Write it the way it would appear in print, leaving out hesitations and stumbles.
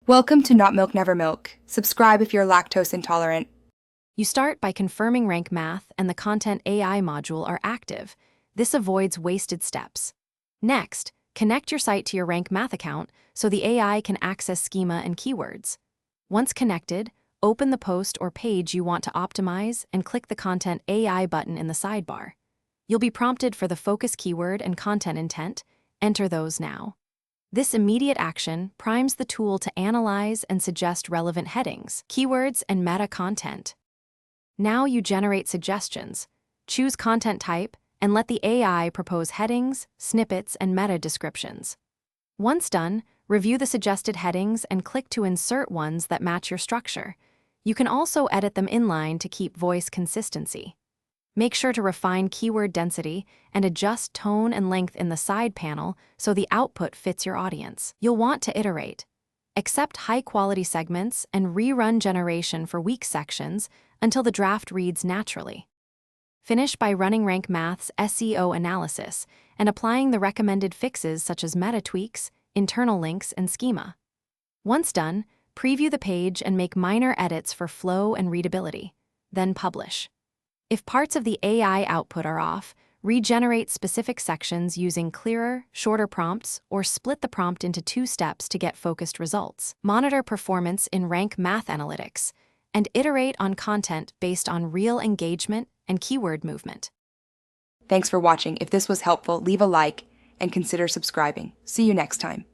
Welcome to Not Milk Never Milk. Subscribe if you're lactose intolerant. You start by confirming Rank Math and the Content AI module are active. This avoids wasted steps. Next, connect your site to your Rank Math account so the AI can access schema and keywords. Once connected, open the post or page you want to optimize and click the Content AI button in the sidebar. You'll be prompted for the focus keyword and content intent. Enter those now. This immediate action primes the tool to analyze and suggest relevant headings, keywords, and meta content. Now you generate suggestions. Choose content type and let the AI propose headings, snippets, and meta descriptions. Once done, review the suggested headings and click to insert ones that match your structure. You can also edit them inline to keep voice consistency. Make sure to refine keyword density and adjust tone and length in the side panel so the output fits your audience. You'll want to iterate. Accept high-quality segments and rerun generation for weak sections until the draft reads naturally. Finish by running Rank Math's SEO analysis and applying the recommended fixes such as meta tweaks, internal links, and schema. Once done, preview the page and make minor edits for flow and readability. Then publish. If parts of the AI output are off, regenerate specific sections using clearer, shorter prompts, or split the prompt into 2 steps to get focused results. Monitor performance in Rank Math Analytics, and iterate on content based on real engagement and keyword movement. Thanks for watching. If this was helpful, leave a like and consider subscribing. See you next time.